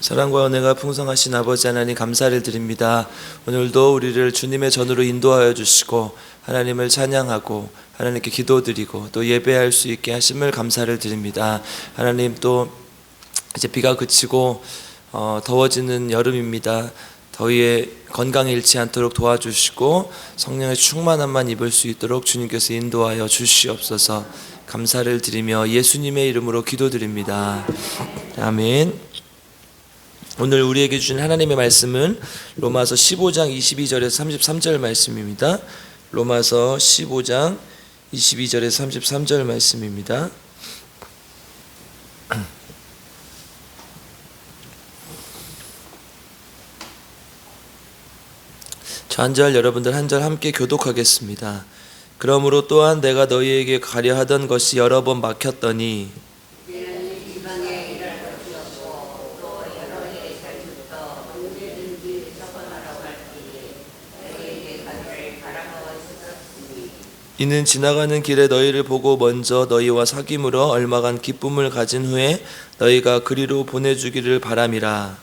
사랑과 은혜가 풍성하신 아버지 하나님 감사를 드립니다. 오늘도 우리를 주님의 전으로 인도하여 주시고 하나님을 찬양하고 하나님께 기도드리고 또 예배할 수 있게 하심을 감사를 드립니다. 하나님, 또 이제 비가 그치고 더워지는 여름입니다. 더위에 건강에 잃지 않도록 도와주시고 성령의 충만함만 입을 수 있도록 주님께서 인도하여 주시옵소서. 감사를 드리며 예수님의 이름으로 기도드립니다. 아멘. 오늘 우리에게 주신 하나님의 말씀은 로마서 15장 22절에서 33절 말씀입니다. 로마서 15장 22절에서 33절 말씀입니다. 저 한 절, 여러분들 한 절 함께 교독하겠습니다. 그러므로 또한 내가 너희에게 가려 하던 것이 여러 번 막혔더니 이는 지나가는 길에 너희를 보고 먼저 너희와 사귐으로 얼마간 기쁨을 가진 후에 너희가 그리로 보내주기를 바람이라.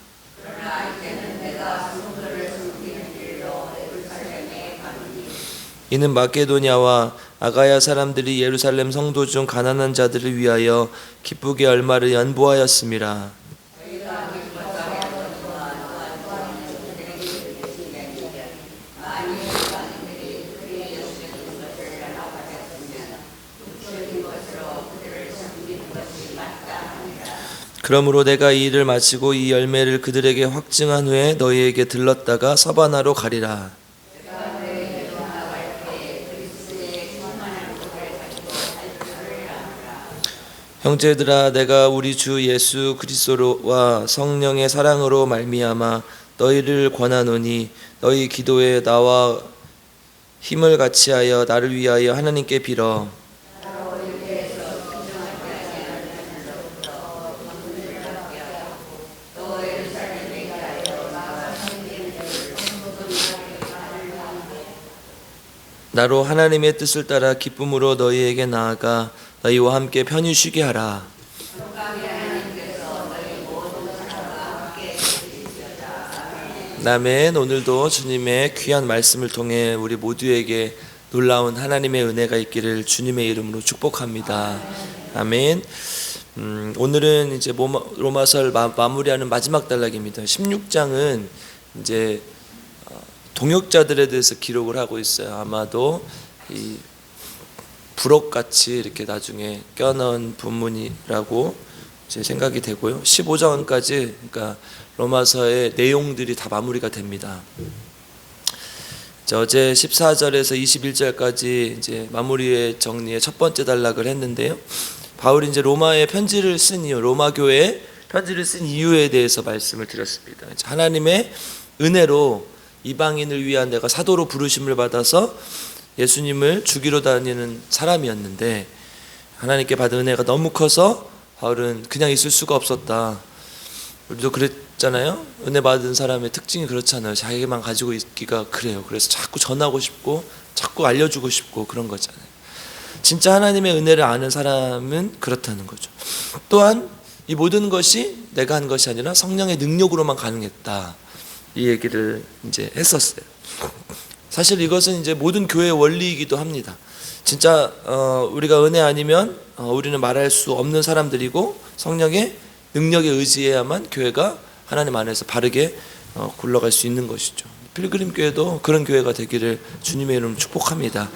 이는 마게도냐와 아가야 사람들이 예루살렘 성도 중 가난한 자들을 위하여 기쁘게 얼마를 연보하였음이라. 그러므로 내가 이 일을 마치고 이 열매를 그들에게 확증한 후에 너희에게 들렀다가 서바나로 가리라. 형제들아, 내가 우리 주 예수 그리스도와 성령의 사랑으로 말미암아 너희를 권하노니 너희 기도에 나와 힘을 같이하여 나를 위하여 하나님께 빌어. 나로 하나님의 뜻을 따라 기쁨으로 너희에게 나아가 너희와 함께 편히 쉬게 하라. 아멘. 오늘도 주님의 귀한 말씀을 통해 우리 모두에게 놀라운 하나님의 은혜가 있기를 주님의 이름으로 축복합니다. 아멘. 오늘은 이제 로마서를 마무리하는 마지막 단락입니다. 16장은 이제 동역자들에 대해서 기록을 하고 있어요. 아마도 이 부록같이 이렇게 나중에 껴넣은 본문이라고 제 생각이 되고요. 15장까지 그러니까 로마서의 내용들이 다 마무리가 됩니다. 어제 14절에서 21절까지 이제 마무리의 정리의 첫 번째 단락을 했는데요. 바울이 이제 로마에 편지를 쓴 이유, 로마 교회에 편지를 쓴 이유에 대해서 말씀을 드렸습니다. 하나님의 은혜로 이방인을 위한 내가 사도로 부르심을 받아서 예수님을 죽이러 다니는 사람이었는데 하나님께 받은 은혜가 너무 커서 바울은 그냥 있을 수가 없었다. 우리도 그랬잖아요. 은혜 받은 사람의 특징이 그렇잖아요. 자기만 가지고 있기가 그래요. 그래서 자꾸 전하고 싶고 자꾸 알려주고 싶고 그런 거잖아요. 진짜 하나님의 은혜를 아는 사람은 그렇다는 거죠. 또한 이 모든 것이 내가 한 것이 아니라 성령의 능력으로만 가능했다. 이 얘기를 이제 했었어요. 사실 이것은 이제 모든 교회의 원리이기도 합니다. 진짜 우리가 은혜 아니면 우리는 말할 수 없는 사람들이고 성령의 능력에 의지해야만 교회가 하나님 안에서 바르게 굴러갈 수 있는 것이죠. 필그림 교회도 그런 교회가 되기를 주님의 이름으로 축복합니다.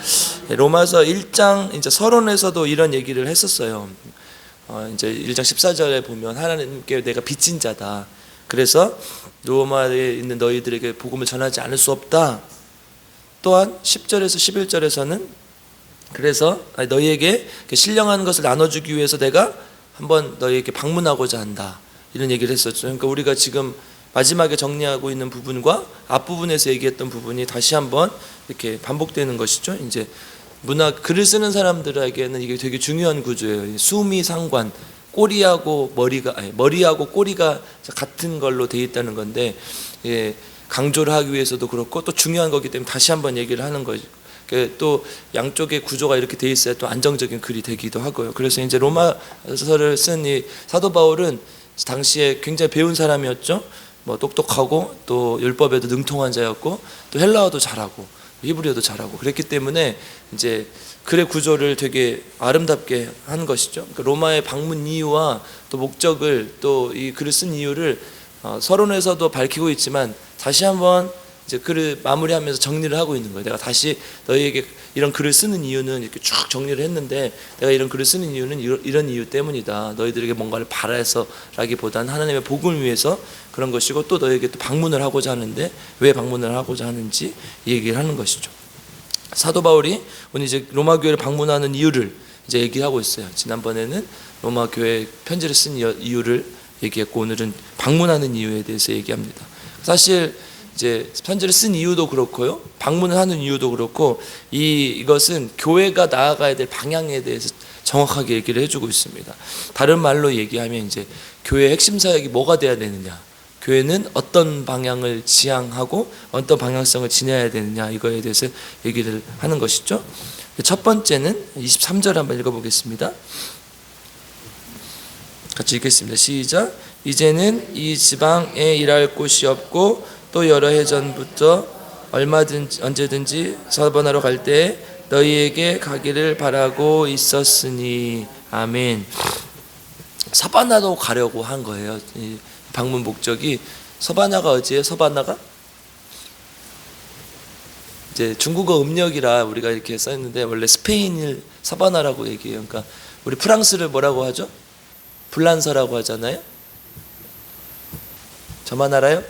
로마서 1장 이제 서론에서도 이런 얘기를 했었어요. 이제 1장 14절에 보면 하나님께 내가 빚진 자다. 그래서 로마에 있는 너희들에게 복음을 전하지 않을 수 없다. 또한 10절에서 11절에서는 그래서 너희에게 신령한 것을 나눠주기 위해서 내가 한번 너희에게 방문하고자 한다. 이런 얘기를 했었죠. 그러니까 우리가 지금 마지막에 정리하고 있는 부분과 앞부분에서 얘기했던 부분이 다시 한번 이렇게 반복되는 것이죠. 이제 글을 쓰는 사람들에게는 이게 되게 중요한 구조예요. 수미상관. 머리하고 꼬리가 같은 걸로 돼 있다는 건데, 강조를 하기 위해서도 그렇고 또 중요한 거기 때문에 다시 한번 얘기를 하는 거죠. 또 양쪽의 구조가 이렇게 돼 있어야 또 안정적인 글이 되기도 하고요. 그래서 이제 로마서를 쓴 이 사도 바울은 당시에 굉장히 배운 사람이었죠. 뭐 똑똑하고 또 율법에도 능통한 자였고 또 헬라어도 잘하고 히브리어도 잘하고 그랬기 때문에 이제 글의 구조를 되게 아름답게 한 것이죠. 그러니까 로마의 방문 이유와 또 목적을 또 이 글을 쓴 이유를 서론에서도 밝히고 있지만 다시 한번 이제 글을 마무리하면서 정리를 하고 있는 거예요. 내가 다시 너희에게 이런 글을 쓰는 이유는 이렇게 쭉 정리를 했는데 내가 이런 글을 쓰는 이유는 이런 이유 때문이다. 너희들에게 뭔가를 바라서라기보다는 하나님의 복음을 위해서 그런 것이고 또 너희에게 또 방문을 하고자 하는데 왜 방문을 하고자 하는지 얘기를 하는 것이죠. 사도 바울이 오늘 이제 로마 교회를 방문하는 이유를 이제 얘기하고 있어요. 지난번에는 로마 교회 편지를 쓴 이유를 얘기했고 오늘은 방문하는 이유에 대해서 얘기합니다. 사실 이제 편지를 쓴 이유도 그렇고요, 방문을 하는 이유도 그렇고 이것은 교회가 나아가야 될 방향에 대해서 정확하게 얘기를 해주고 있습니다. 다른 말로 얘기하면 이제 교회의 핵심 사역이 뭐가 돼야 되느냐, 교회는 어떤 방향을 지향하고 어떤 방향성을 지녀야 되느냐, 이거에 대해서 얘기를 하는 것이죠. 첫 번째는 23절 한번 읽어보겠습니다. 같이 읽겠습니다. 시작. 이제는 이 지방에 일할 곳이 없고 또 여러 해 전부터 얼마든지 언제든지 사바나로 갈 때 너희에게 가기를 바라고 있었으니. 아멘. 사바나로 가려고 한 거예요. 이 방문 목적이. 서바나가 어디예요? 서바나가 이제 중국어 음력이라 우리가 이렇게 써있는데 원래 스페인을 서바나라고 얘기해요. 그러니까 우리 프랑스를 뭐라고 하죠? 불란서라고 하잖아요. 저만 알아요?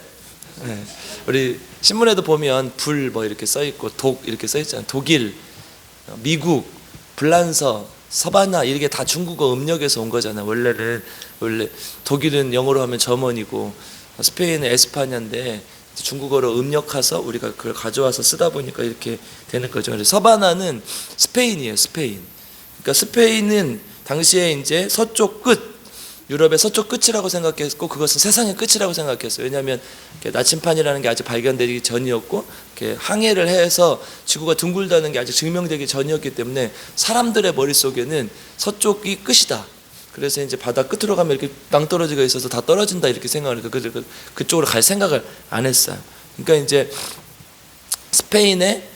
네. 우리 신문에도 보면 불 뭐 이렇게 써 있고 독 이렇게 써 있잖아요. 독일, 미국, 불란서, 서바나 이게 다 중국어 음력에서 온 거잖아요. 원래 독일은 영어로 하면 저먼이고 스페인은 에스파냐인데 중국어로 음력해서 우리가 그걸 가져와서 쓰다 보니까 이렇게 되는 거죠. 그래서 서바나는 스페인이에요. 스페인. 그러니까 스페인은 당시에 이제 서쪽 끝, 유럽의 서쪽 끝이라고 생각했고 그것은 세상의 끝이라고 생각했어요. 왜냐하면 나침판이라는 게 아직 발견되기 전이었고 항해를 해서 지구가 둥글다는 게 아직 증명되기 전이었기 때문에 사람들의 머릿속에는 서쪽이 끝이다. 그래서 이제 바다 끝으로 가면 이렇게 낭떠러지가 있어서 다 떨어진다 이렇게 생각을 해서 그쪽으로 갈 생각을 안 했어요. 그러니까 이제 스페인에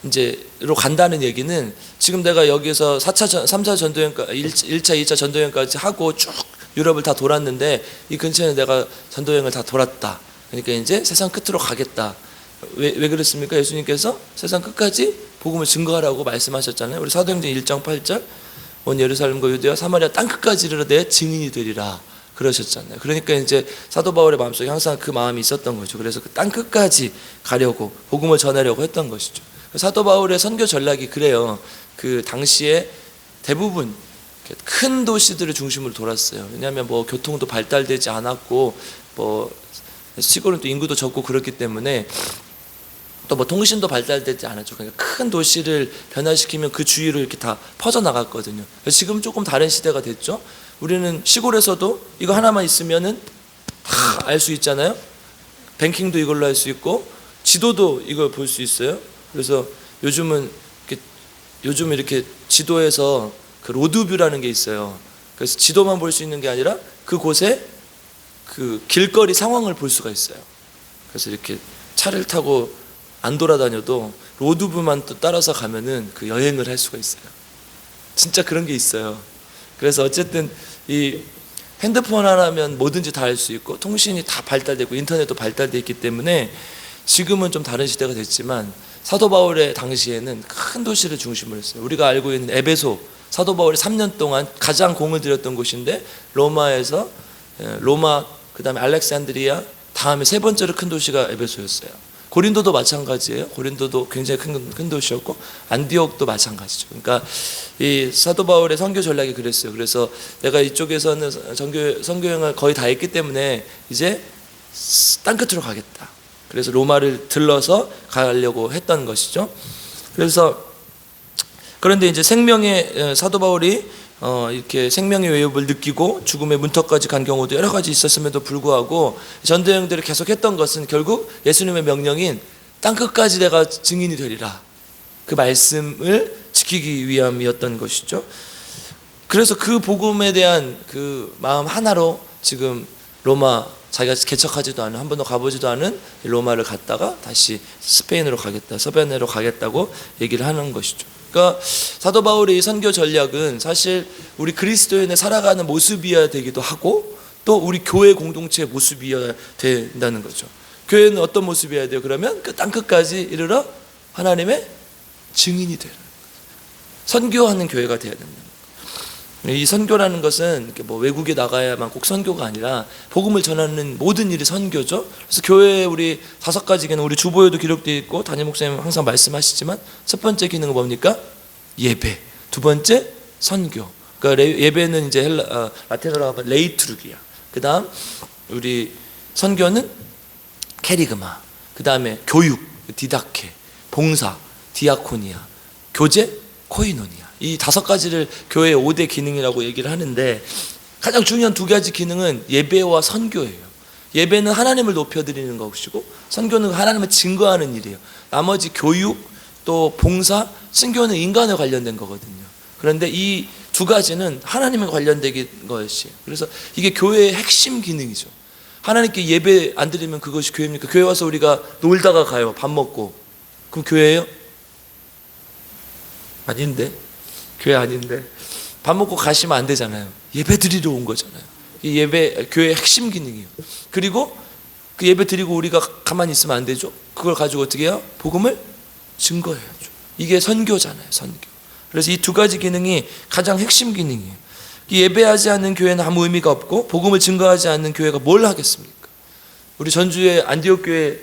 이제로 간다는 얘기는 지금 내가 여기서 3차 전도여행까지 1차, 2차 전도여행까지 하고 쭉 유럽을 다 돌았는데 이 근처에는 내가 전도여행을 다 돌았다. 그러니까 이제 세상 끝으로 가겠다. 왜 그랬습니까? 예수님께서 세상 끝까지 복음을 증거하라고 말씀하셨잖아요. 우리 사도행전 1장 8절 온 예루살렘과 유대와 사마리아 땅끝까지 이르러 내 증인이 되리라 그러셨잖아요. 그러니까 이제 사도 바울의 마음속에 항상 그 마음이 있었던 거죠. 그래서 그 땅끝까지 가려고 복음을 전하려고 했던 것이죠. 사도 바울의 선교 전략이 그래요. 그 당시에 대부분 큰 도시들을 중심으로 돌았어요. 왜냐하면 뭐 교통도 발달되지 않았고 뭐 시골은 또 인구도 적고 그렇기 때문에 또 뭐 통신도 발달되지 않았죠. 그러니까 큰 도시를 변화시키면 그 주위로 이렇게 다 퍼져나갔거든요. 지금 조금 다른 시대가 됐죠. 우리는 시골에서도 이거 하나만 있으면은 다 알 수 있잖아요. 뱅킹도 이걸로 할 수 있고 지도도 이걸 볼 수 있어요. 그래서 요즘 이렇게 지도에서 그 로드뷰라는 게 있어요. 그래서 지도만 볼 수 있는 게 아니라 그곳에 그 길거리 상황을 볼 수가 있어요. 그래서 이렇게 차를 타고 안 돌아다녀도 로드뷰만 또 따라서 가면은 그 여행을 할 수가 있어요. 진짜 그런 게 있어요. 그래서 어쨌든 이 핸드폰 하나면 뭐든지 다 할 수 있고 통신이 다 발달되고 인터넷도 발달되어 있기 때문에 지금은 좀 다른 시대가 됐지만 사도 바울의 당시에는 큰 도시를 중심으로 했어요. 우리가 알고 있는 에베소, 사도 바울이 3년 동안 가장 공을 들였던 곳인데 로마에서 로마, 그 다음에 알렉산드리아, 다음에 세 번째로 큰 도시가 에베소였어요. 고린도도 마찬가지예요. 고린도도 굉장히 큰 도시였고 안디옥도 마찬가지죠. 그러니까 이 사도 바울의 선교 전략이 그랬어요. 그래서 내가 이쪽에서는 선교여행을 거의 다 했기 때문에 이제 땅끝으로 가겠다. 그래서 로마를 들러서 가려고 했던 것이죠. 그런데 이제 생명의 사도 바울이 이렇게 생명의 외협을 느끼고 죽음의 문턱까지 간 경우도 여러 가지 있었음에도 불구하고 전도여행들을 계속했던 것은 결국 예수님의 명령인 땅끝까지 내가 증인이 되리라 그 말씀을 지키기 위함이었던 것이죠. 그래서 그 복음에 대한 그 마음 하나로 지금 로마 자기가 개척하지도 않은 한 번도 가보지도 않은 로마를 갔다가 다시 스페인으로 가겠다, 서베네로 가겠다고 얘기를 하는 것이죠. 그러니까 사도 바울의 이 선교 전략은 사실 우리 그리스도인의 살아가는 모습이어야 되기도 하고 또 우리 교회 공동체의 모습이어야 된다는 거죠. 교회는 어떤 모습이어야 돼요? 그러면 그 땅끝까지 이르러 하나님의 증인이 되는, 선교하는 교회가 되어야 된다. 이 선교라는 것은 이렇게 뭐 외국에 나가야만 꼭 선교가 아니라 복음을 전하는 모든 일이 선교죠. 그래서 교회에 우리 5가지 기능, 우리 주보에도 기록되어 있고 담임 목사님 항상 말씀하시지만 첫 번째 기능은 뭡니까? 예배. 두 번째 선교. 그러니까 예배는 이제 라틴어로 하면 레이투르기야. 그 다음 우리 선교는 캐리그마. 그 다음에 교육, 디다케, 봉사, 디아코니아, 교제, 코이노니아. 이 5가지를 교회의 5대 기능이라고 얘기를 하는데 가장 중요한 2가지 기능은 예배와 선교예요. 예배는 하나님을 높여드리는 것이고 선교는 하나님을 증거하는 일이에요. 나머지 교육, 또 봉사, 선교는 인간에 관련된 거거든요. 그런데 이 2가지는 하나님에 관련된 것이에요. 그래서 이게 교회의 핵심 기능이죠. 하나님께 예배 안 드리면 그것이 교회입니까? 교회 와서 우리가 놀다가 가요. 밥 먹고. 그럼 교회예요? 아닌데. 교회 아닌데. 밥 먹고 가시면 안 되잖아요. 예배 드리러 온 거잖아요. 이 예배, 교회의 핵심 기능이에요. 그리고 그 예배 드리고 우리가 가만히 있으면 안 되죠. 그걸 가지고 어떻게 해요? 복음을 증거해야죠. 이게 선교잖아요. 선교. 그래서 이 2가지 기능이 가장 핵심 기능이에요. 예배하지 않는 교회는 아무 의미가 없고 복음을 증거하지 않는 교회가 뭘 하겠습니까? 우리 전주의 안디옥 교회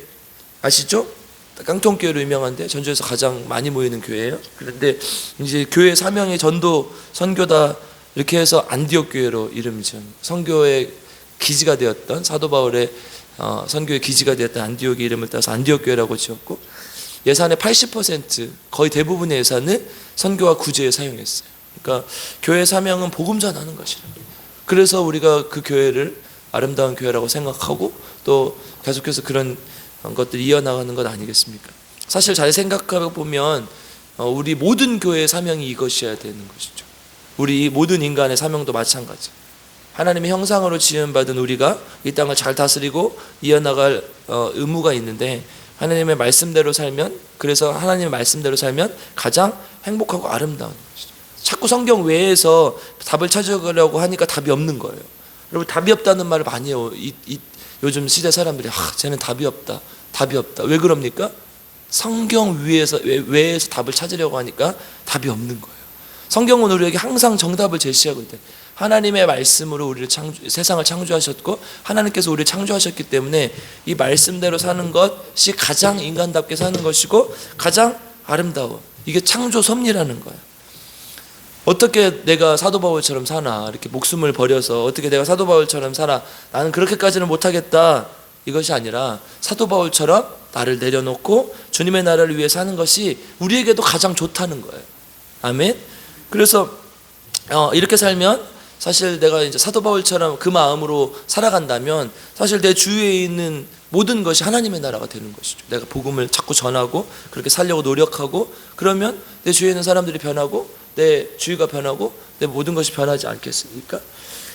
아시죠? 깡통교회로 유명한데 전주에서 가장 많이 모이는 교회예요. 그런데 이제 교회 사명이 전도 선교다 이렇게 해서 안디옥 교회로 이름이 지은, 선교의 기지가 되었던 사도 바울의 선교의 기지가 되었던 안디옥의 이름을 따서 안디옥 교회라고 지었고 예산의 80% 거의 대부분의 예산을 선교와 구제에 사용했어요. 그러니까 교회 사명은 복음 전하는 것이라. 그래서 우리가 그 교회를 아름다운 교회라고 생각하고 또 계속해서 그런 것들이 이어나가는 것 아니겠습니까? 사실 잘 생각해 보면 우리 모든 교회의 사명이 이것이어야 되는 것이죠. 우리 모든 인간의 사명도 마찬가지. 하나님의 형상으로 지음받은 우리가 이 땅을 잘 다스리고 이어나갈 의무가 있는데 하나님의 말씀대로 살면, 그래서 하나님의 말씀대로 살면 가장 행복하고 아름다운 것이죠. 자꾸 성경 외에서 답을 찾으려고 하니까 답이 없는 거예요. 여러분, 답이 없다는 말을 많이 해요. 요즘 시대 사람들이 쟤는 답이 없다. 답이 없다. 왜 그럽니까? 성경 외에서 답을 찾으려고 하니까 답이 없는 거예요. 성경은 우리에게 항상 정답을 제시하고 있대. 하나님의 말씀으로 우리를 세상을 창조하셨고 하나님께서 우리를 창조하셨기 때문에 이 말씀대로 사는 것이 가장 인간답게 사는 것이고 가장 아름다워. 이게 창조 섭리라는 거예요. 어떻게 내가 사도 바울처럼 사나, 이렇게 목숨을 버려서 어떻게 내가 사도 바울처럼 살아, 나는 그렇게까지는 못하겠다, 이것이 아니라 사도 바울처럼 나를 내려놓고 주님의 나라를 위해 사는 것이 우리에게도 가장 좋다는 거예요. 아멘. 그래서 이렇게 살면 사실 내가 이제 사도 바울처럼 그 마음으로 살아간다면 사실 내 주위에 있는 모든 것이 하나님의 나라가 되는 것이죠. 내가 복음을 자꾸 전하고 그렇게 살려고 노력하고 그러면 내 주위에 있는 사람들이 변하고 내 주위가 변하고 내 모든 것이 변하지 않겠습니까?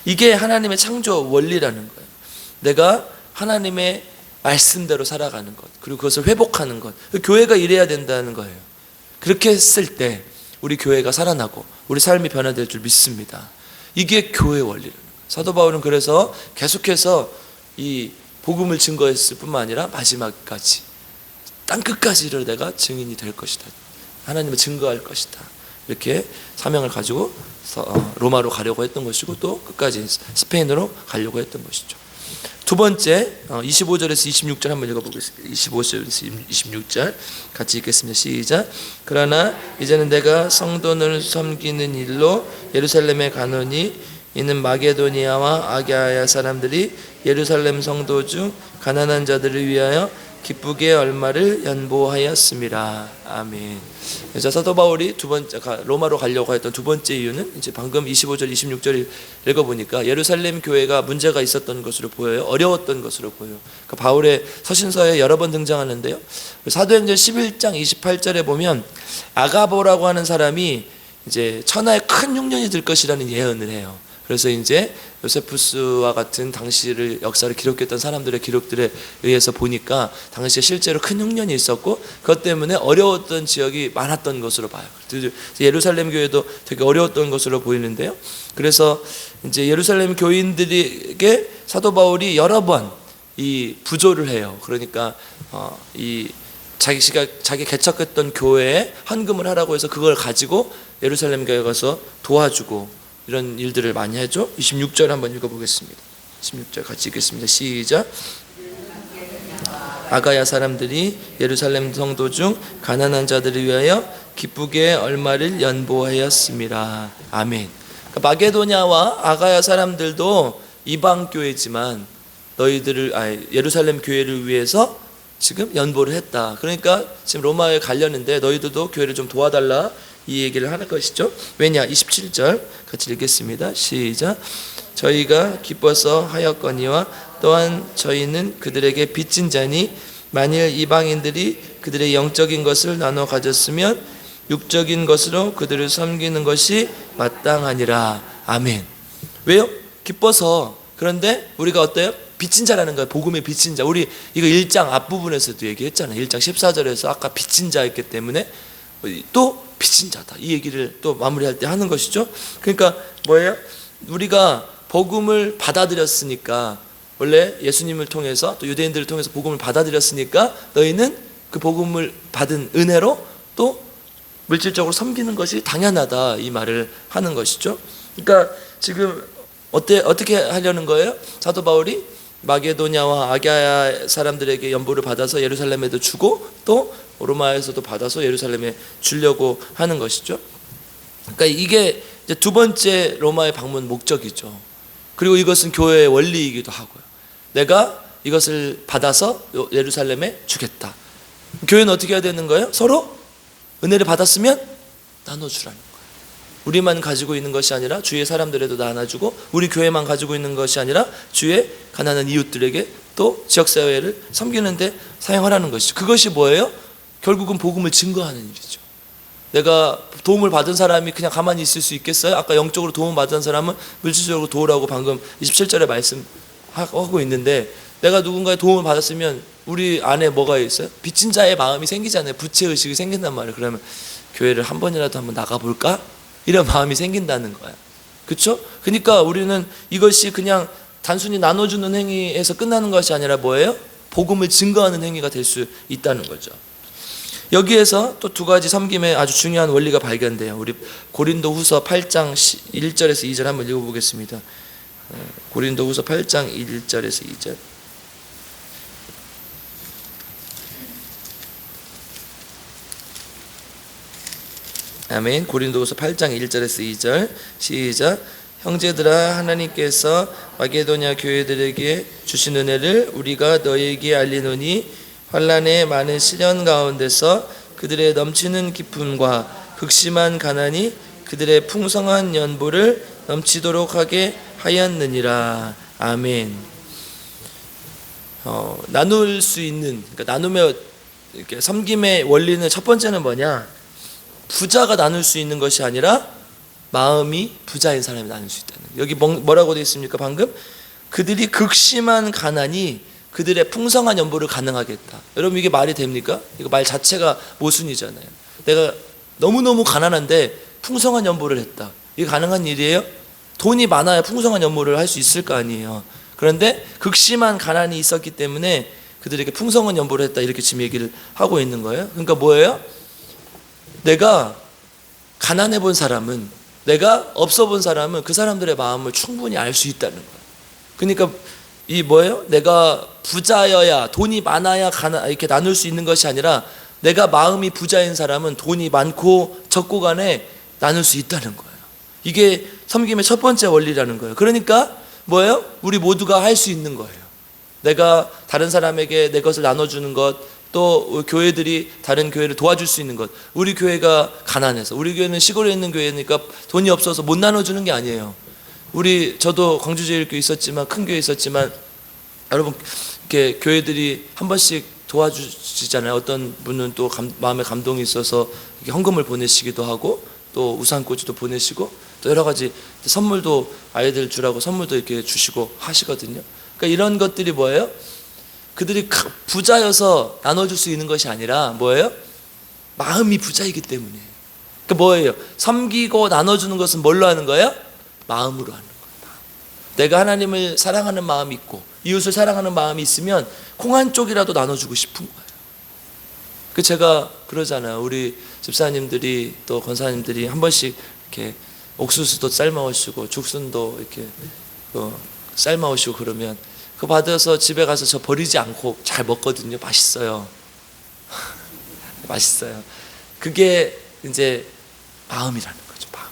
이게 하나님의 창조 원리라는 거예요. 내가 하나님의 말씀대로 살아가는 것, 그리고 그것을 회복하는 것, 교회가 이래야 된다는 거예요. 그렇게 했을 때 우리 교회가 살아나고 우리 삶이 변화될 줄 믿습니다. 이게 교회 원리라는 거예요. 사도 바울은 그래서 계속해서 이 복음을 증거했을 뿐만 아니라 마지막까지 땅끝까지를 내가 증인이 될 것이다, 하나님을 증거할 것이다, 이렇게 사명을 가지고 로마로 가려고 했던 것이고 또 끝까지 스페인으로 가려고 했던 것이죠. 두 번째, 25절에서 26절 한번 읽어보겠습니다. 25절에서 26절 같이 읽겠습니다. 시작. 그러나 이제는 내가 성도를 섬기는 일로 예루살렘에 가노니 이는 마게도니아와 아가야 사람들이 예루살렘 성도 중 가난한 자들을 위하여 기쁘게 얼마를 연보하였습니다. 아멘. 그래서 사도 바울이 두 번째 로마로 가려고 했던 두 번째 이유는 이제 방금 25절, 26절 읽어보니까 예루살렘 교회가 문제가 있었던 것으로 보여요. 어려웠던 것으로 보여요. 그러니까 바울의 서신서에 여러 번 등장하는데요. 사도행전 11장 28절에 보면 아가보라고 하는 사람이 이제 천하에 큰 흉년이 들 것이라는 예언을 해요. 그래서 이제 요세푸스와 같은 당시를 역사를 기록했던 사람들의 기록들에 의해서 보니까 당시에 실제로 큰 흉년이 있었고 그것 때문에 어려웠던 지역이 많았던 것으로 봐요. 예루살렘 교회도 되게 어려웠던 것으로 보이는데요. 그래서 이제 예루살렘 교인들에게 사도 바울이 여러 번 이 부조를 해요. 그러니까 이 자기 개척했던 교회에 헌금을 하라고 해서 그걸 가지고 예루살렘 교회에 가서 도와주고 이런 일들을 많이 하죠. 26절 한번 읽어보겠습니다. 26절 같이 읽겠습니다. 시작. 아가야 사람들이 예루살렘 성도 중 가난한 자들을 위하여 기쁘게 얼마를 연보하였습니다. 아멘. 그러니까 마게도냐와 아가야 사람들도 이방 교회지만 예루살렘 교회를 위해서 지금 연보를 했다. 그러니까 지금 로마에 가려는데 너희들도 교회를 좀 도와달라 이 얘기를 하는 것이죠. 왜냐? 27절 같이 읽겠습니다. 시작. 저희가 기뻐서 하였거니와 또한 저희는 그들에게 빚진 자니 만일 이방인들이 그들의 영적인 것을 나눠 가졌으면 육적인 것으로 그들을 섬기는 것이 마땅하니라. 아멘. 왜요? 기뻐서. 그런데 우리가 어때요? 빚진 자라는 거예요. 복음의 빚진 자. 우리 이거 1장 앞부분에서도 얘기했잖아요. 1장 14절에서 아까 빚진 자였기 때문에 또 빚진 자다. 이 얘기를 또 마무리할 때 하는 것이죠. 그러니까 뭐예요? 우리가 복음을 받아들였으니까, 원래 예수님을 통해서 또 유대인들을 통해서 복음을 받아들였으니까 너희는 그 복음을 받은 은혜로 또 물질적으로 섬기는 것이 당연하다. 이 말을 하는 것이죠. 그러니까 지금 어떻게 하려는 거예요? 사도 바울이 마게도냐와 아가야 사람들에게 연보를 받아서 예루살렘에도 주고 또 로마에서도 받아서 예루살렘에 주려고 하는 것이죠. 그러니까 이게 이제 두 번째 로마의 방문 목적이죠. 그리고 이것은 교회의 원리이기도 하고요. 내가 이것을 받아서 예루살렘에 주겠다. 교회는 어떻게 해야 되는 거예요? 서로 은혜를 받았으면 나눠주라는 거예요. 우리만 가지고 있는 것이 아니라 주위의 사람들에도 나눠주고, 우리 교회만 가지고 있는 것이 아니라 주위의 가난한 이웃들에게 또 지역사회를 섬기는데 사용하라는 것이죠. 그것이 뭐예요? 결국은 복음을 증거하는 일이죠. 내가 도움을 받은 사람이 그냥 가만히 있을 수 있겠어요? 아까 영적으로 도움 받은 사람은 물질적으로 도우라고 방금 27절에 말씀하고 있는데, 내가 누군가의 도움을 받았으면 우리 안에 뭐가 있어요? 빚진 자의 마음이 생기잖아요. 부채의식이 생긴단 말이에요. 그러면 교회를 한 번이라도 한번 나가볼까? 이런 마음이 생긴다는 거야. 그렇죠? 그러니까 우리는 이것이 그냥 단순히 나눠주는 행위에서 끝나는 것이 아니라 뭐예요? 복음을 증거하는 행위가 될 수 있다는 거죠. 여기에서 또 두 가지 섬김의 아주 중요한 원리가 발견돼요. 우리 고린도후서 8장 1절에서 2절 한번 읽어보겠습니다. 고린도후서 8장 1절에서 2절. 아멘. 고린도후서 8장 1절에서 2절 시작. 형제들아, 하나님께서 마게도냐 교회들에게 주신 은혜를 우리가 너희에게 알리노니 환난의 많은 시련 가운데서 그들의 넘치는 기쁨과 극심한 가난이 그들의 풍성한 연보를 넘치도록 하게 하였느니라. 아멘. 나눌 수 있는, 그러니까 나누며 이렇게 섬김의 원리는 첫 번째는 뭐냐? 부자가 나눌 수 있는 것이 아니라 마음이 부자인 사람이 나눌 수 있다는. 여기 뭐라고 되어 있습니까? 방금 그들이 극심한 가난이 그들의 풍성한 연보를 가능하게 했다. 여러분, 이게 말이 됩니까? 이거 말 자체가 모순이잖아요. 내가 너무너무 가난한데 풍성한 연보를 했다. 이게 가능한 일이에요? 돈이 많아야 풍성한 연보를 할 수 있을 거 아니에요. 그런데 극심한 가난이 있었기 때문에 그들에게 풍성한 연보를 했다. 이렇게 지금 얘기를 하고 있는 거예요. 그러니까 뭐예요? 내가 가난해 본 사람은, 내가 없어 본 사람은 그 사람들의 마음을 충분히 알 수 있다는 거예요. 그러니까 이 뭐예요? 내가 부자여야, 돈이 많아야 이렇게 나눌 수 있는 것이 아니라, 내가 마음이 부자인 사람은 돈이 많고 적고 간에 나눌 수 있다는 거예요. 이게 섬김의 첫 번째 원리라는 거예요. 그러니까 뭐예요? 우리 모두가 할 수 있는 거예요. 내가 다른 사람에게 내 것을 나눠주는 것, 또 교회들이 다른 교회를 도와줄 수 있는 것. 우리 교회가 가난해서, 우리 교회는 시골에 있는 교회니까 돈이 없어서 못 나눠주는 게 아니에요. 저도 광주제일교회 있었지만, 큰 교회 있었지만, 여러분 이렇게 교회들이 한 번씩 도와주시잖아요. 어떤 분은 또 마음에 감동이 있어서 이렇게 헌금을 보내시기도 하고, 또 우산꽂이도 보내시고, 또 여러 가지 선물도 아이들 주라고 선물도 이렇게 주시고 하시거든요. 그러니까 이런 것들이 뭐예요? 그들이 부자여서 나눠줄 수 있는 것이 아니라 뭐예요? 마음이 부자이기 때문이에요. 그러니까 뭐예요? 섬기고 나눠주는 것은 뭘로 하는 거예요? 마음으로 하는 거예요. 내가 하나님을 사랑하는 마음이 있고 이웃을 사랑하는 마음이 있으면 콩 한 쪽이라도 나눠주고 싶은 거예요. 그 제가 그러잖아요. 우리 집사님들이 또 권사님들이 한 번씩 이렇게 옥수수도 삶아오시고 죽순도 이렇게 삶아오시고 그러면 그거 받아서 집에 가서 저 버리지 않고 잘 먹거든요. 맛있어요. 맛있어요. 그게 이제 마음이라는 거죠. 마음.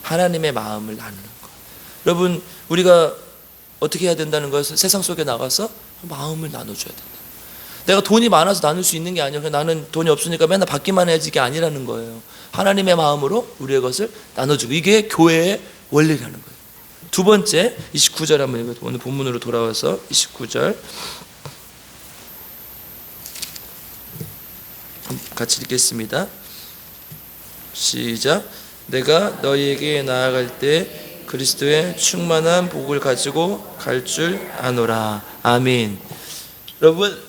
하나님의 마음을 나누는 거. 여러분, 우리가 어떻게 해야 된다는 거예요? 세상 속에 나가서 마음을 나눠줘야 된다. 내가 돈이 많아서 나눌 수 있는 게 아니라 나는 돈이 없으니까 맨날 받기만 해야지 이게 아니라는 거예요. 하나님의 마음으로 우리의 것을 나눠주고, 이게 교회의 원리라는 거예요. 두 번째 29절 한번 읽어요. 오늘 본문으로 돌아와서 29절 같이 읽겠습니다. 시작. 내가 너희에게 나아갈 때 그리스도의 충만한 복을 가지고 갈 줄 아노라. 아멘. 여러분,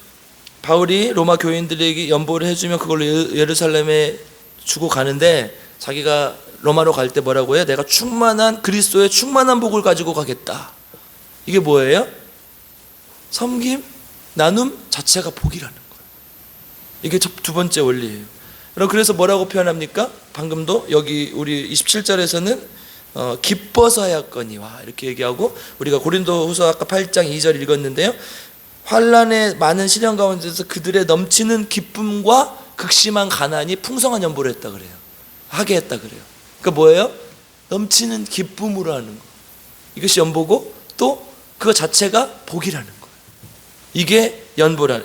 바울이 로마 교인들에게 연보를 해주면 그걸로 예루살렘에 주고 가는데, 자기가 로마로 갈 때 뭐라고 해요? 내가 그리스도의 충만한 복을 가지고 가겠다. 이게 뭐예요? 섬김, 나눔 자체가 복이라는 거예요. 이게 두 번째 원리예요. 그래서 뭐라고 표현합니까? 방금도 여기 우리 27절에서는 기뻐서 하였거니와 이렇게 얘기하고, 우리가 고린도후서 아까 8장 2절 읽었는데요. 환난의 많은 시련 가운데서 그들의 넘치는 기쁨과 극심한 가난이 풍성한 연보를 했다 그래요. 하게 했다 그래요. 그러니까 뭐예요? 넘치는 기쁨으로 하는 거. 이것이 연보고, 또 그거 자체가 복이라는 거예요. 이게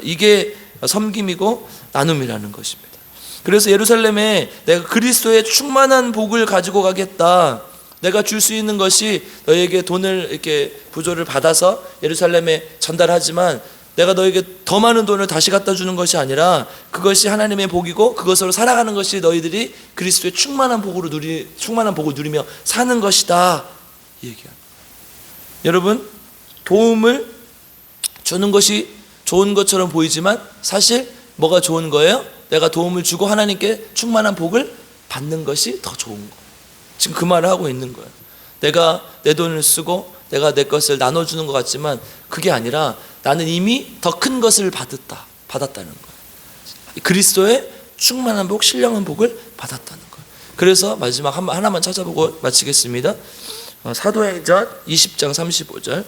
이게 섬김이고 나눔이라는 것입니다. 그래서 예루살렘에 내가 그리스도의 충만한 복을 가지고 가겠다. 내가 줄 수 있는 것이 너에게 돈을 이렇게 부조를 받아서 예루살렘에 전달하지만, 내가 너에게 더 많은 돈을 다시 갖다 주는 것이 아니라 그것이 하나님의 복이고 그것으로 살아가는 것이 너희들이 그리스도의 충만한 복을 누리며 사는 것이다, 얘기합니다. 여러분, 도움을 주는 것이 좋은 것처럼 보이지만 사실 뭐가 좋은 거예요? 내가 도움을 주고 하나님께 충만한 복을 받는 것이 더 좋은 거예요. 지금 그 말을 하고 있는 거예요. 내가 내 돈을 쓰고 내가 내 것을 나눠주는 것 같지만 그게 아니라 나는 이미 더 큰 것을 받았다는 거예요. 그리스도의 충만한 복, 신령한 복을 받았다는 거예요. 그래서 마지막 하나만 찾아보고 마치겠습니다. 사도행전 20장 35절.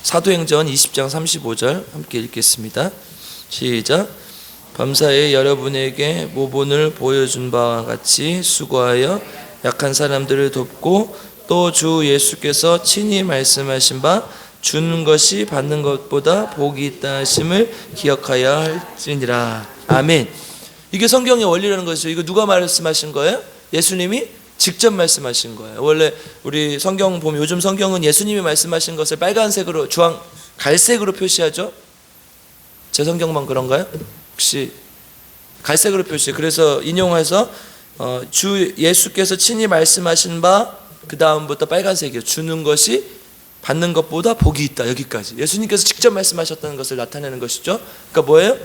사도행전 20장 35절 함께 읽겠습니다. 시작. 범사에 여러분에게 모본을 보여준 바와 같이 수고하여 약한 사람들을 돕고, 또 주 예수께서 친히 말씀하신 바 주는 것이 받는 것보다 복이 있다 하심을 기억하여 할지니라. 아멘. 이게 성경의 원리라는 것이죠. 이거 누가 말씀하신 거예요? 예수님이 직접 말씀하신 거예요. 원래 우리 성경 보면 요즘 성경은 예수님이 말씀하신 것을 빨간색으로 갈색으로 표시하죠. 제 성경만 그런가요? 혹시 갈색으로 표시. 그래서 인용해서 주 예수께서 친히 말씀하신 바, 그 다음부터 빨간색이요. 주는 것이 받는 것보다 복이 있다. 여기까지 예수님께서 직접 말씀하셨다는 것을 나타내는 것이죠. 그러니까 뭐예요?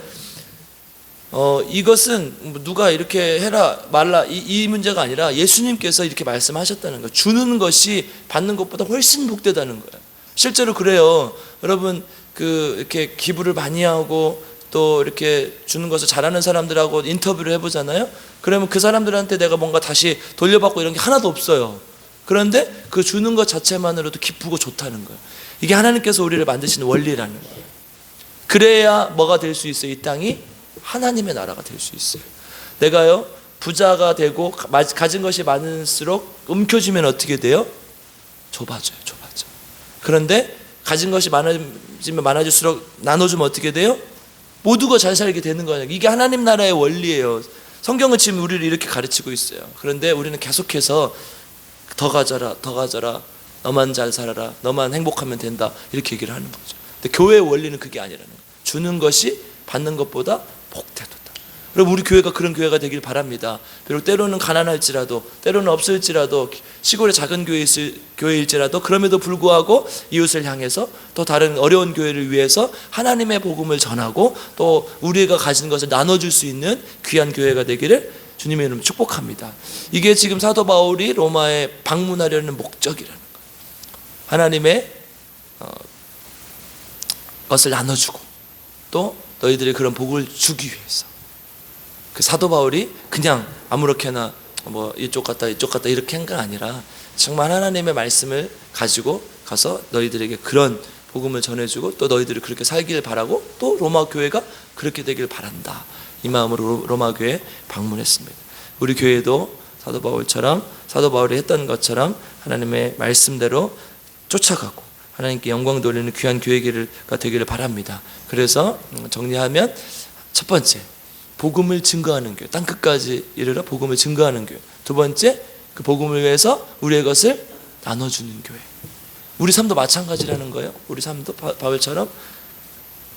이것은 누가 이렇게 해라 말라 이 문제가 아니라 예수님께서 이렇게 말씀하셨다는 거예요. 주는 것이 받는 것보다 훨씬 복되다는 거예요. 실제로 그래요. 여러분, 이렇게 기부를 많이 하고 또 이렇게 주는 것을 잘하는 사람들하고 인터뷰를 해보잖아요. 그러면 그 사람들한테 내가 뭔가 다시 돌려받고 이런 게 하나도 없어요. 그런데 그 주는 것 자체만으로도 기쁘고 좋다는 거예요. 이게 하나님께서 우리를 만드시는 원리라는 거예요. 그래야 뭐가 될 수 있어요? 이 땅이 하나님의 나라가 될 수 있어요. 내가요 부자가 되고 가진 것이 많을수록 움켜쥐면 어떻게 돼요? 좁아져. 그런데 가진 것이 많아지면 많아질수록 나눠주면 어떻게 돼요? 모두가 잘 살게 되는 거예요. 이게 하나님 나라의 원리예요. 성경은 지금 우리를 이렇게 가르치고 있어요. 그런데 우리는 계속해서 더 가져라, 너만 잘 살아라, 너만 행복하면 된다, 이렇게 얘기를 하는 거죠. 근데 교회의 원리는 그게 아니라는 거예요. 주는 것이 받는 것보다 복되도다. 여러분, 우리 교회가 그런 교회가 되길 바랍니다. 비록 때로는 가난할지라도, 때로는 없을지라도, 시골의 작은 교회일지라도 그럼에도 불구하고 이웃을 향해서, 또 다른 어려운 교회를 위해서 하나님의 복음을 전하고 또 우리가 가진 것을 나눠줄 수 있는 귀한 교회가 되기를 주님의 이름으로 축복합니다. 이게 지금 사도 바울이 로마에 방문하려는 목적이라는 거예요. 하나님의 것을 나눠주고 또 너희들의 그런 복을 주기 위해서. 그 사도 바울이 그냥 아무렇게나 뭐 이쪽 갔다 이렇게 한 건 아니라 정말 하나님의 말씀을 가지고 가서 너희들에게 그런 복음을 전해주고 또 너희들이 그렇게 살길 바라고 또 로마 교회가 그렇게 되길 바란다. 이 마음으로 로마 교회에 방문했습니다. 우리 교회도 사도 바울이 했던 것처럼 하나님의 말씀대로 쫓아가고 하나님께 영광 돌리는 귀한 교회가 되기를 바랍니다. 그래서 정리하면 첫 번째, 복음을 증거하는 교회, 땅 끝까지 이르러 복음을 증거하는 교회. 두 번째, 그 복음을 위해서 우리의 것을 나눠주는 교회. 우리 삶도 마찬가지라는 거예요. 우리 삶도 바울처럼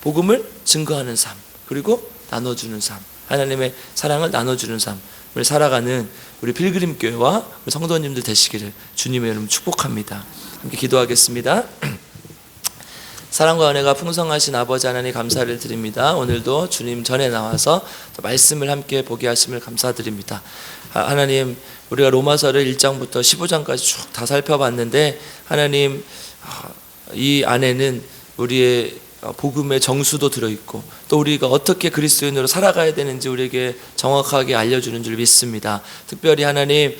복음을 증거하는 삶, 그리고 나눠주는 삶, 하나님의 사랑을 나눠주는 삶을 살아가는 우리 필그림 교회와 우리 성도님들 되시기를 주님의 이름으로 축복합니다. 함께 기도하겠습니다. 사랑과 은혜가 풍성하신 아버지 하나님 감사를 드립니다. 오늘도 주님 전에 나와서 말씀을 함께 보게 하심을 감사드립니다. 하나님, 우리가 로마서를 1장부터 15장까지 쭉 다 살펴봤는데 하나님, 이 안에는 우리의 복음의 정수도 들어있고 또 우리가 어떻게 그리스도인으로 살아가야 되는지 우리에게 정확하게 알려주는 줄 믿습니다. 특별히 하나님,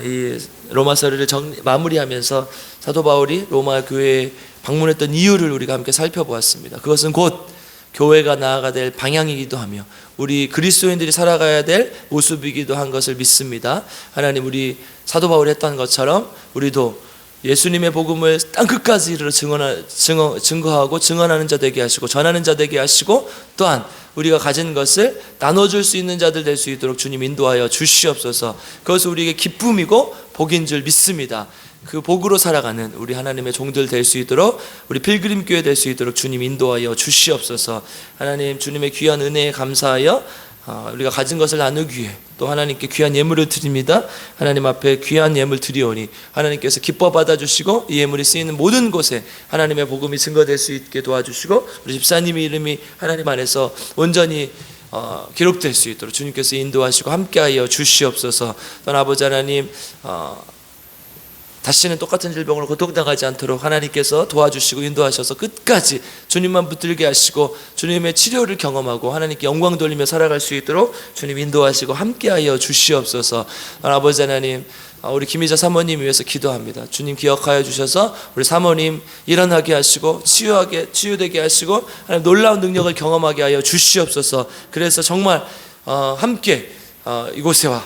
이 로마서를 마무리하면서 사도 바울이 로마 교회에 방문했던 이유를 우리가 함께 살펴보았습니다. 그것은 곧 교회가 나아가야 될 방향이기도 하며 우리 그리스도인들이 살아가야 될 모습이기도 한 것을 믿습니다. 하나님, 우리 사도 바울이 했던 것처럼 우리도 예수님의 복음을 땅끝까지 이르러 증거하고 증언하는 자 되게 하시고 전하는 자 되게 하시고 또한 우리가 가진 것을 나눠줄 수 있는 자들 될 수 있도록 주님 인도하여 주시옵소서. 그것은 우리에게 기쁨이고 복인 줄 믿습니다. 그 복으로 살아가는 우리 하나님의 종들 될 수 있도록, 우리 필그림 교회 될 수 있도록 주님 인도하여 주시옵소서. 하나님, 주님의 귀한 은혜에 감사하여 우리가 가진 것을 나누기 위해 또 하나님께 귀한 예물을 드립니다. 하나님 앞에 귀한 예물 드리오니 하나님께서 기뻐 받아주시고 이 예물이 쓰이는 모든 곳에 하나님의 복음이 증거될 수 있게 도와주시고 우리 집사님의 이름이 하나님 안에서 온전히 기록될 수 있도록 주님께서 인도하시고 함께하여 주시옵소서. 또한 아버지 하나님, 다시는 똑같은 질병으로 고통당하지 않도록 하나님께서 도와주시고 인도하셔서 끝까지 주님만 붙들게 하시고 주님의 치료를 경험하고 하나님께 영광 돌리며 살아갈 수 있도록 주님 인도하시고 함께하여 주시옵소서. 아버지 하나님, 우리 김희자 사모님 위해서 기도합니다. 주님 기억하여 주셔서 우리 사모님 일어나게 하시고 치유되게 하시고 하나님 놀라운 능력을 경험하게 하여 주시옵소서. 그래서 정말 함께 이곳에 와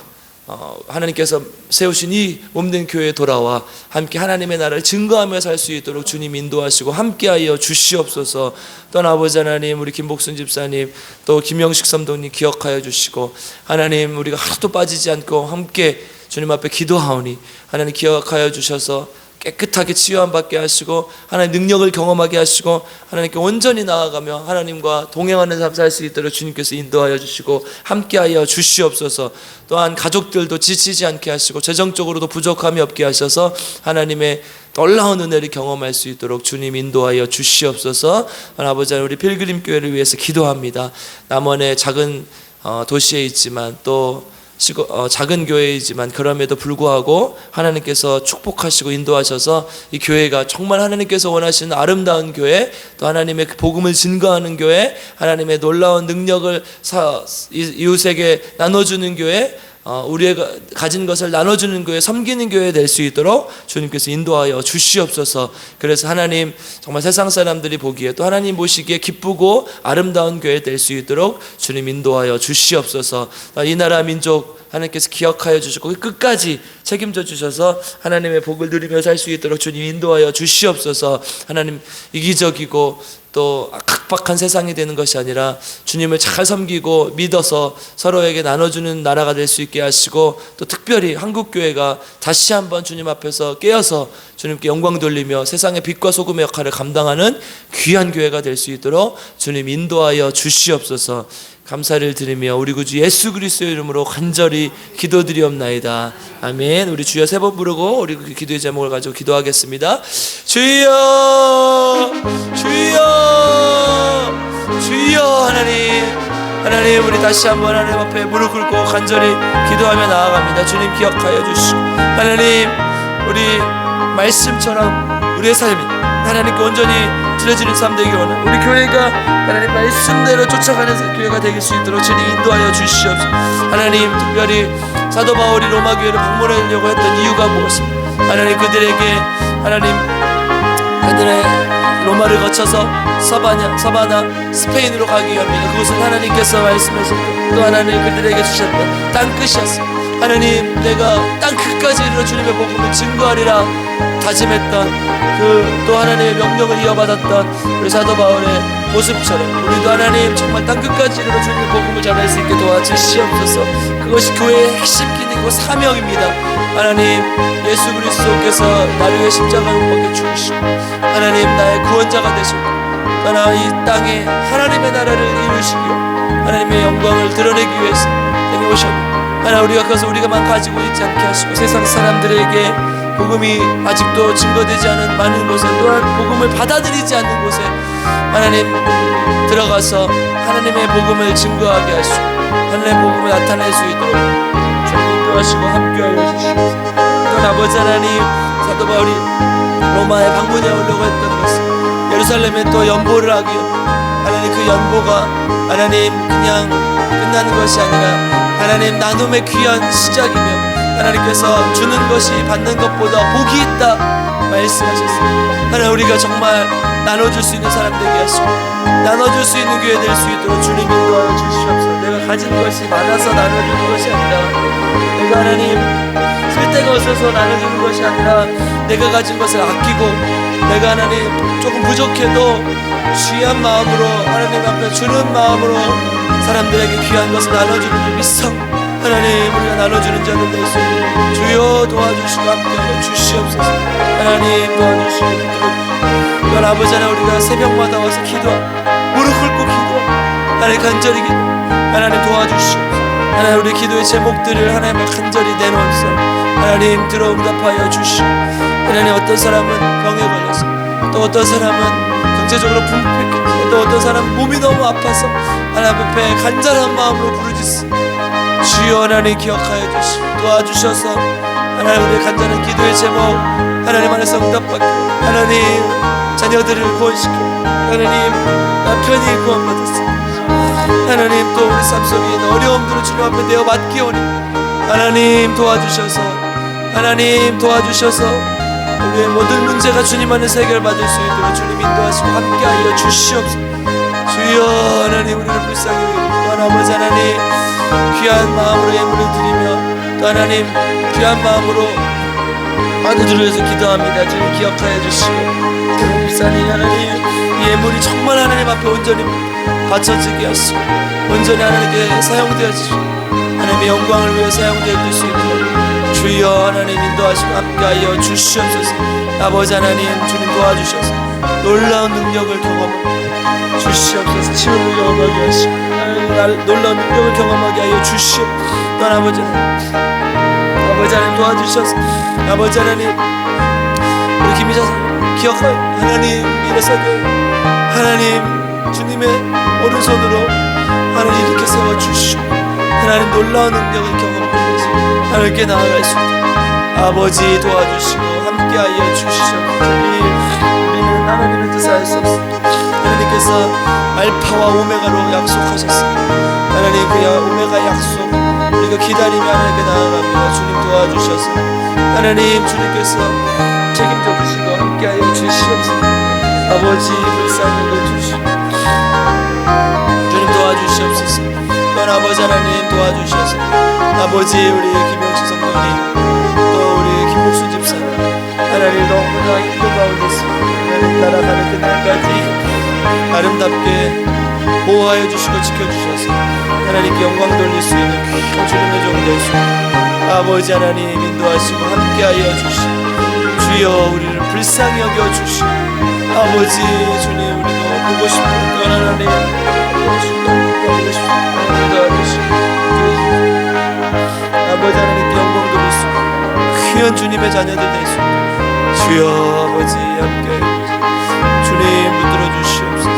하나님께서 세우신 이 몸된 교회에 돌아와 함께 하나님의 나라를 증거하며 살 수 있도록 주님 인도하시고 함께하여 주시옵소서. 또한 아버지 하나님, 우리 김복순 집사님 또 김영식 선동님 기억하여 주시고 하나님, 우리가 하나도 빠지지 않고 함께 주님 앞에 기도하오니 하나님 기억하여 주셔서 깨끗하게 치유함 받게 하시고 하나님 능력을 경험하게 하시고 하나님께 온전히 나아가며 하나님과 동행하는 삶 살 수 있도록 주님께서 인도하여 주시고 함께하여 주시옵소서. 또한 가족들도 지치지 않게 하시고 재정적으로도 부족함이 없게 하셔서 하나님의 놀라운 은혜를 경험할 수 있도록 주님 인도하여 주시옵소서. 아버지, 우리 필그림 교회를 위해서 기도합니다. 남원의 작은 도시에 있지만 또 작은 교회이지만 그럼에도 불구하고 하나님께서 축복하시고 인도하셔서 이 교회가 정말 하나님께서 원하시는 아름다운 교회, 또 하나님의 복음을 증거하는 교회, 하나님의 놀라운 능력을 이웃에게 나눠주는 교회, 우리가 가진 것을 나눠주는 교회, 섬기는 교회 될 수 있도록 주님께서 인도하여 주시옵소서. 그래서 하나님, 정말 세상 사람들이 보기에 또 하나님 보시기에 기쁘고 아름다운 교회 될 수 있도록 주님 인도하여 주시옵소서. 이 나라 민족 하나님께서 기억하여 주시고 끝까지 책임져 주셔서 하나님의 복을 누리며 살 수 있도록 주님 인도하여 주시옵소서. 하나님, 이기적이고 또 각박한 세상이 되는 것이 아니라 주님을 잘 섬기고 믿어서 서로에게 나눠주는 나라가 될 수 있게 하시고, 또 특별히 한국교회가 다시 한번 주님 앞에서 깨어서 주님께 영광 돌리며 세상의 빛과 소금의 역할을 감당하는 귀한 교회가 될 수 있도록 주님 인도하여 주시옵소서. 감사를 드리며 우리 구주 예수 그리스도의 이름으로 간절히 기도드리옵나이다. 아멘. 우리 주여 세 번 부르고 우리 그 기도의 제목을 가지고 기도하겠습니다. 주여, 주여, 주여. 하나님, 우리 다시 한번 하나님 앞에 무릎 꿇고 간절히 기도하며 나아갑니다. 주님 기억하여 주시고, 하나님, 우리 말씀처럼 우리의 삶이 하나님께 온전히 드려지는 삶 되기 원합니다. 우리 교회가 하나님 말씀대로 쫓아가는 교회가 되길 수 있도록 주님 인도하여 주시옵소서. 하나님, 특별히 사도 바울이 로마 교회를 방문하려고 했던 이유가 무엇입니까? 하나님, 그들에게 그들의 로마를 거쳐서 서바나 스페인으로 가기 위함이다. 그것은 하나님께서 말씀하셨고 또 하나님 그들에게 주셨던 땅끝이었습니다. 하나님, 내가 땅끝까지 이르러 주님의 복음을 증거하리라 다짐했던 또 하나님의 명령을 이어받았던 우리 사도 바울의 모습처럼 우리도 하나님 정말 땅끝까지 이르러 주님의 복음을 전할 수 있게 도와주시옵소서. 그것이 교회의 핵심 기능이고 사명입니다. 하나님, 예수 그리스도께서 나를 위해 십자가에 못 박혀 죽으시고 하나님 나의 구원자가 되시고 하나님 이 땅에 하나님의 나라를 이루시기로 하나님의 영광을 드러내기 위해서 여기 오셨고, 하나님 우리가 그것을 우리가만 가지고 있지 않게 하시고 세상 사람들에게 복음이 아직도 증거되지 않은 많은 곳에, 또한 복음을 받아들이지 않는 곳에 하나님 들어가서 하나님의 복음을 증거하게 하시고 하나님의 복음을 나타낼 수 있도록 주님 인도하시고 함께하여 주시옵소서. 또한 아버지 하나님, 사도 바울이 로마에 방문해 오려고 했던 것은 예루살렘에 또 연보를 하기, 하나님 그 연보가 하나님 그냥 끝나는 것이 아니라 하나님 나눔의 귀한 시작이며 하나님께서 주는 것이 받는 것보다 복이 있다 말씀하셨습니다. 하나님, 우리가 정말 나눠줄 수 있는 사람 되게 하시고 나눠줄 수 있는 교회 될 수 있도록 주님 인도하여 주시옵소서. 내가 가진 것이 많아서 나눠주는 것이 아니라, 내가 하나님 쓸데가 없어서 나눠주는 것이 아니라, 내가 가진 것을 아끼고 내가 하나님 조금 부족해도 귀한 마음으로 하나님 앞에 주는 마음으로 사람들에게 귀한 것을 나눠주는 미성 하나님, 우리가 나눠주는 자들 될 수 있도록 주여 도와주시고 함께하여 주시옵소서. 하나님 도와주시고 이건 아버지 하나님, 우리가 새벽마다 와서 기도하고 무릎 꿇고 기도하고 하나님 간절히 기도 하나님 도와주시옵소서. 하나님 우리 기도의 제목들을 하나님 앞에 간절히 내놓으소. 하나님 들어 응답하여 주시고, 하나님 어떤 사람은 병에 걸려서, 또 어떤 사람은 경제적으로 궁핍해서, 또 어떤 사람은 몸이 너무 아파서 하나님 앞에 간절한 마음으로 부르짖습니다. 주여 하나님 기억하여 주시고 도와주셔서 하나님 우리의 간절한 기도의 제목 하나님 안에서 응답받고 하나님 자녀들을 구원시켜 하나님 남편이 구원받았습니다. 하나님 또 우리 삶 속에 있는 어려움들을 주님 앞에 내어 맡기오니 하나님 도와주셔서 우리의 모든 문제가 주님 안에서 해결받을 수 있도록 주님 인도하시고 함께하여 주시옵소서. 주여 하나님, 우리를 불쌍히 여기고 아버지 하나님 귀한 마음으로 예물을 드리며 또 하나님 귀한 마음으로 아들들을 위해서 기도합니다. 주님 기억하여 주시고 주님 불쌍히 하나님 이 예물이 정말 하나님 앞에 온전히 바쳐지게 하시고 온전히 하나님께 사용되어지시고 하나님의 영광을 위해 사용되어질 수 있도록 주여 하나님 인도하시고 함께하여 주시옵소서. 아버지 하나님 주님 도와주셔서 놀라운 능력을 경험하고 주시옵소서. 치유를 경험하게 하시고 놀라운 능력을 경험하게 하여 주시옵소서. 또한 아버지 하나님 도와주셔서 아버지 하나님 우리 김희자 기억하여 하나님 미래사교 하나님 주님의 오른손으로 하나님 이렇게 세워주시고 하나님 놀라운 능력을 경험하게 하시고 하나님께 나아갈 수 있도록 아버지 도와주시고 함께하여 주시옵소서. 우리는 하나님의 뜻을 알 수 없습니다. 하나님께서 알파와 오메가로 약속하셨습니다. 하나님 그 오메가 약속 우리가 기다리며 하나님께 나아갑니다. 주님 도와주셔서 하나님 주님께서 책임져 주시고 함께하여 주시옵소서. 아버지 불쌍히 여겨주시고 주님 도와주시옵소서. 또한 아버지 하나님 도와주셔서 아버지 우리 김영수 성도님 또 우리 김복수 집사님 하나님 너무나 힘든 가운데 있습니다. 하나님 따라가는 그날까지 아름답게 보호하여 주시고 지켜주셔서 하나님께 영광 돌릴 수 있는 귀한 주님의 종 될 수 있는 아버지 하나님 인도하시고 함께하여 주시고 주여 우리를 불쌍히 여겨 주시고 아버지 주님 우리도 보고 싶은 그런 하나님 보고 싶은 아버지 하나님께 영광 돌릴 수 있는 귀한 주님의 자녀들 될 수 있는 주여 아버지 함께하여 주시고 주님 붙들어 주시옵소서.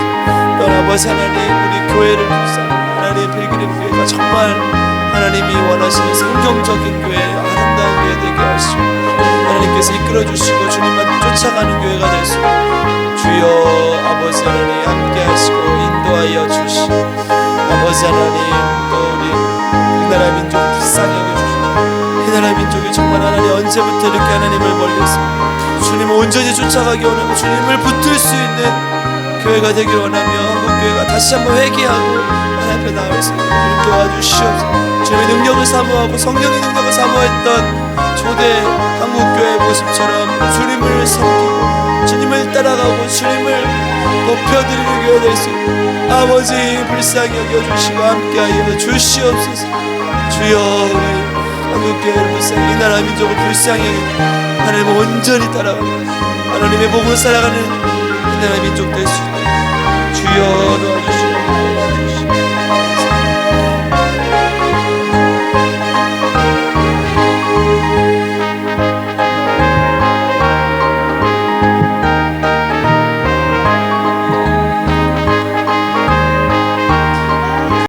또한 아버지 하나님 우리 교회를 불쌍히 하나님의 필그림 교회가 정말 하나님이 원하시는 성경적인 교회 아름다운 교회 되게 하시고 하나님께서 이끌어 주시고 주님만 쫓아가는 교회가 될 수 있는 주여 아버지 하나님 함께 하시고 인도하여 주시고 아버지 하나님 또 우리 우리나라 민족 불쌍히 여겨주시고 이 나라 민족이 정말 하나님 언제부터 이렇게 하나님을 멀리했습니까? 주님을 온전히 쫓아가기 원하고 주님을 붙들 수 있는 교회가 되길 원하며 한국교회가 다시 한번 회개하고 하나님 앞에 나올 수 있는 주님 도와주시옵소서. 주님의 능력을 사모하고 성령의 능력을 사모했던 초대 한국교회 모습처럼 주님을 섬기고 주님을 따라가고 주님을 높여드리는 교회 될 수 있는 아버지 불쌍히 여겨주시고 함께하여 주시옵소서. 주여 우리 한국교회를 불쌍히 이 나라 민족을 불쌍히 여겨 하나님을 온전히 따라가고 하나님의 복으로 살아가는 이 나라 민족 될 수 있는 주여 도와주시옵소서.